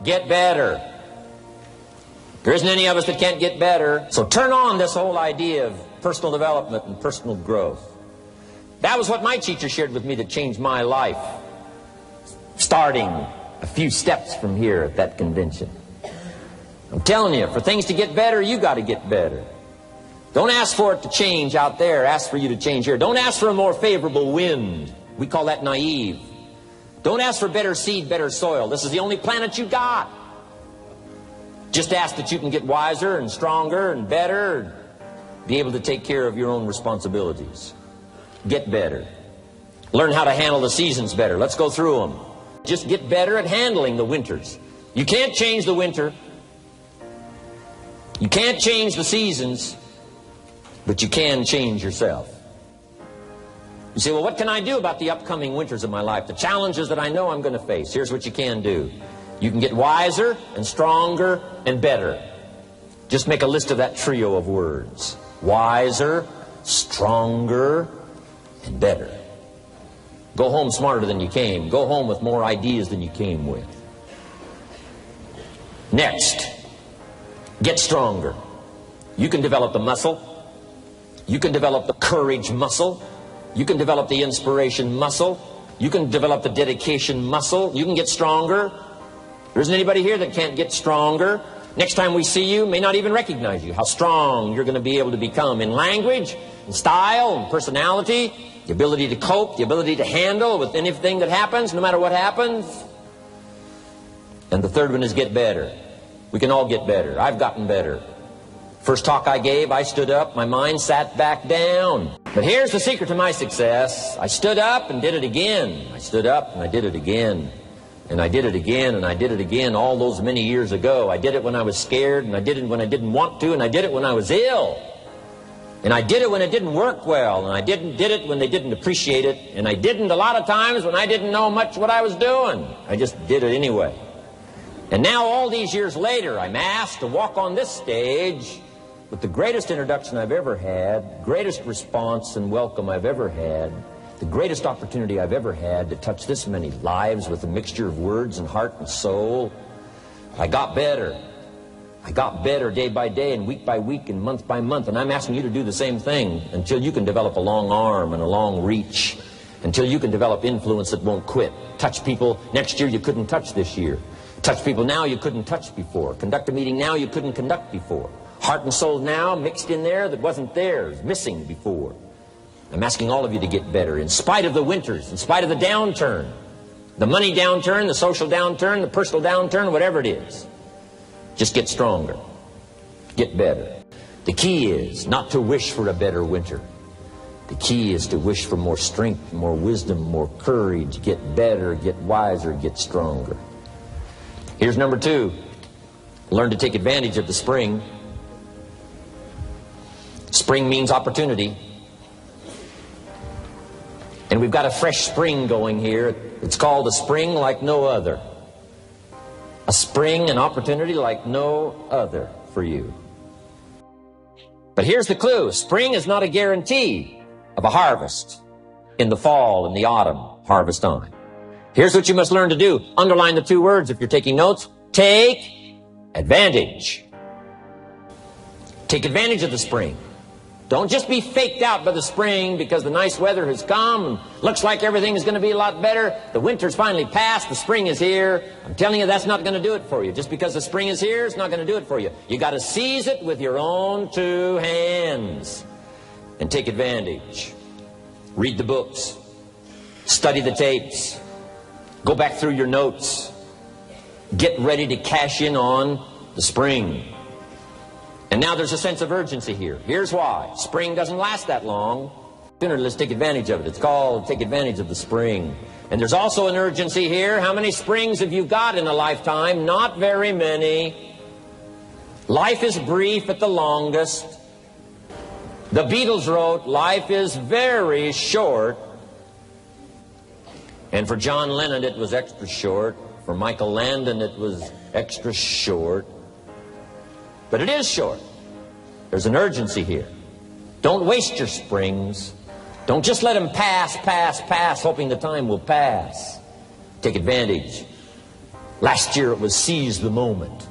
Get better. There isn't any of us that can't get better. So turn on this whole idea of personal development and personal growth. That was what my teacher shared with me that changed my life. Starting a few steps from here at that convention. I'm telling you, for things to get better, you got to get better. Don't ask for it to change out there. Ask for you to change here. Don't ask for a more favorable wind. We call that naive. Don't ask for better seed, better soil. This is the only planet you got. Just ask that you can get wiser and stronger and better, and be able to take care of your own responsibilities. Get better. Learn how to handle the seasons better. Let's go through them. Just get better at handling the winters. You can't change the winter. You can't change the seasons, but you can change yourself. You say, well, what can I do about the upcoming winters of my life? The challenges that I know I'm going to face. Here's what you can do. You can get wiser and stronger and better. Just make a list of that trio of words. Wiser, stronger, and better. Go home smarter than you came. Go home with more ideas than you came with. Next, get stronger. You can develop the muscle. You can develop the courage muscle. You can develop the inspiration muscle. You can develop the dedication muscle. You can get stronger. There isn't anybody here that can't get stronger. Next time we see you, may not even recognize you. How strong you're going to be able to become in language, in style, and personality, the ability to cope, the ability to handle with anything that happens, no matter what happens. And the third one is get better. We can all get better. I've gotten better. First talk I gave, I stood up, my mind sat back down. But here's the secret to my success. I stood up and did it again. I stood up and I did it again. And I did it again, and I did it again all those many years ago. I did it when I was scared, and I did it when I didn't want to, and I did it when I was ill. And I did it when it didn't work well, and I did it when they didn't appreciate it, and I didn't a lot of times when I didn't know much what I was doing. I just did it anyway. And now all these years later, I'm asked to walk on this stage with the greatest introduction I've ever had, greatest response and welcome I've ever had, the greatest opportunity I've ever had to touch this many lives with a mixture of words and heart and soul. I got better. I got better day by day and week by week and month by month. And I'm asking you to do the same thing until you can develop a long arm and a long reach, until you can develop influence that won't quit. Touch people next year you couldn't touch this year. Touch people now you couldn't touch before. Conduct a meeting now you couldn't conduct before. Heart and soul now mixed in there that wasn't theirs, missing before. I'm asking all of you to get better in spite of the winters, in spite of the downturn, the money downturn, the social downturn, the personal downturn, whatever it is. Just get stronger. Get better. The key is not to wish for a better winter. The key is to wish for more strength, more wisdom, more courage, get better, get wiser, get stronger. Here's number 2. Learn to take advantage of the spring. Spring means opportunity. And we've got a fresh spring going here. It's called a spring like no other. A spring, an opportunity like no other for you. But here's the clue. Spring is not a guarantee of a harvest in the fall and the autumn harvest time. Here's what you must learn to do. Underline the 2 words if you're taking notes. Take advantage. Take advantage of the spring. Don't just be faked out by the spring because the nice weather has come and looks like everything is going to be a lot better. The winter's finally passed. The spring is here. I'm telling you, that's not going to do it for you. Just because the spring is here, it's not going to do it for you. You got to seize it with your own 2 hands and take advantage. Read the books. Study the tapes. Go back through your notes. Get ready to cash in on the spring. And now there's a sense of urgency here. Here's why. Spring doesn't last that long. Let's take advantage of it. It's called take advantage of the spring. And there's also an urgency here. How many springs have you got in a lifetime? Not very many. Life is brief at the longest. The Beatles wrote, life is very short. And for John Lennon, it was extra short. For Michael Landon, it was extra short. But it is short. There's an urgency here. Don't waste your springs. Don't just let them pass, hoping the time will pass. Take advantage. Last year it was seize the moment.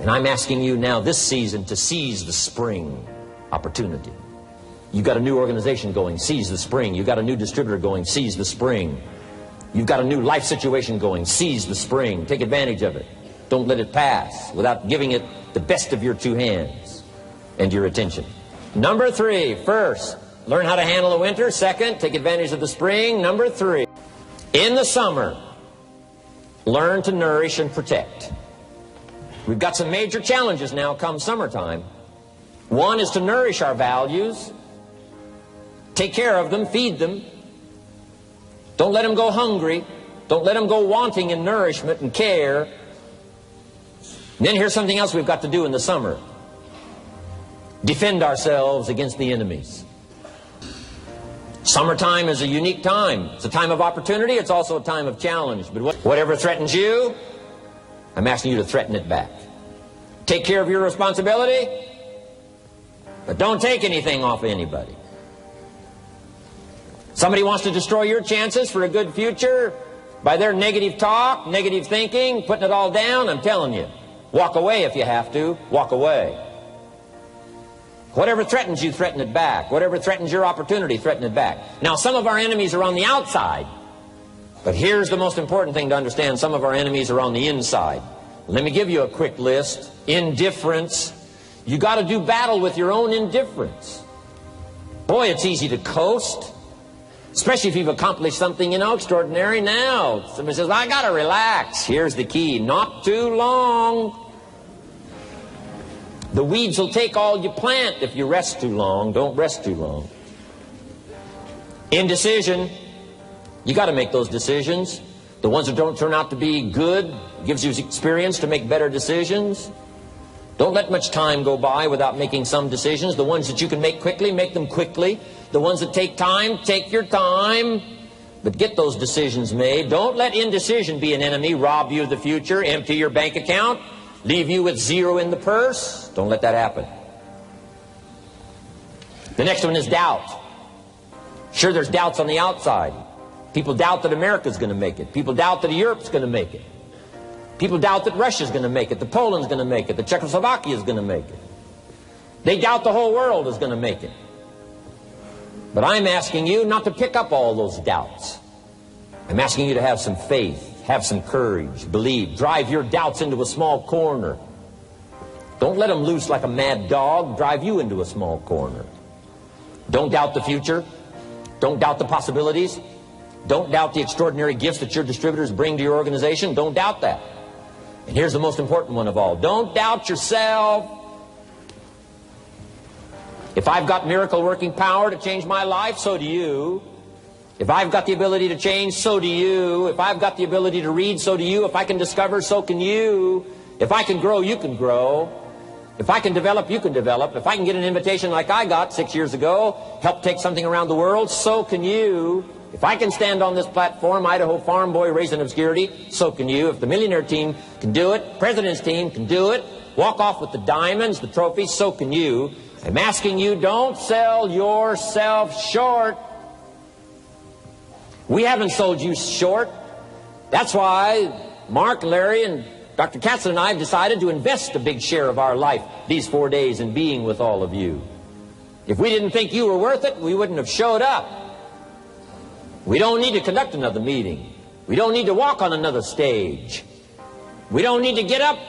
And I'm asking you now this season to seize the spring opportunity. You've got a new organization going, seize the spring. You've got a new distributor going, seize the spring. You've got a new life situation going, seize the spring. Take advantage of it. Don't let it pass without giving it the best of your two hands and your attention. Number 3, first, learn how to handle the winter. Second, take advantage of the spring. Number 3, in the summer, learn to nourish and protect. We've got some major challenges now come summertime. One is to nourish our values. Take care of them, feed them. Don't let them go hungry. Don't let them go wanting in nourishment and care. And then here's something else we've got to do in the summer. Defend ourselves against the enemies. Summertime is a unique time. It's a time of opportunity. It's also a time of challenge. But whatever threatens you, I'm asking you to threaten it back. Take care of your responsibility, but don't take anything off of anybody. Somebody wants to destroy your chances for a good future by their negative talk, negative thinking, putting it all down. I'm telling you, walk away if you have to. Walk away. Whatever threatens you, threaten it back. Whatever threatens your opportunity, threaten it back. Now, some of our enemies are on the outside, but here's the most important thing to understand. Some of our enemies are on the inside. Let me give you a quick list. Indifference. You got to do battle with your own indifference. Boy, it's easy to coast, especially if you've accomplished something, extraordinary. Now, somebody says, I got to relax. Here's the key. Not too long. The weeds will take all you plant if you rest too long. Don't rest too long. Indecision. You got to make those decisions. The ones that don't turn out to be good, gives you experience to make better decisions. Don't let much time go by without making some decisions. The ones that you can make quickly, make them quickly. The ones that take time, take your time. But get those decisions made. Don't let indecision be an enemy, rob you of the future, empty your bank account, leave you with zero in the purse. Don't let that happen. The next one is doubt. Sure, there's doubts on the outside. People doubt that America's going to make it. People doubt that Europe's going to make it. People doubt that Russia's going to make it, that Poland's going to make it, that Czechoslovakia's going to make it. They doubt the whole world is going to make it. But I'm asking you not to pick up all those doubts. I'm asking you to have some faith, have some courage, believe, drive your doubts into a small corner. Don't let them loose like a mad dog, drive you into a small corner. Don't doubt the future. Don't doubt the possibilities. Don't doubt the extraordinary gifts that your distributors bring to your organization. Don't doubt that. And here's the most important one of all. Don't doubt yourself. If I've got miracle working power to change my life, so do you. If I've got the ability to change, so do you. If I've got the ability to read, so do you. If I can discover, so can you. If I can grow, you can grow. If I can develop, you can develop. If I can get an invitation like I got 6 years ago, help take something around the world, so can you. If I can stand on this platform, Idaho farm boy raised in obscurity, so can you. If the millionaire team can do it, president's team can do it, walk off with the diamonds, the trophies, so can you. I'm asking you, don't sell yourself short. We haven't sold you short. That's why Mark, Larry, and Dr. Katzler and I have decided to invest a big share of our life these 4 days in being with all of you. If we didn't think you were worth it, we wouldn't have showed up. We don't need to conduct another meeting. We don't need to walk on another stage. We don't need to get up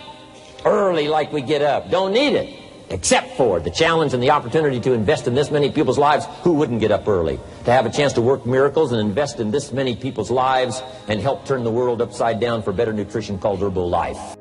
early like we get up. Don't need it. Except for the challenge and the opportunity to invest in this many people's lives who wouldn't get up early. To have a chance to work miracles and invest in this many people's lives and help turn the world upside down for better nutrition called Herbal Life.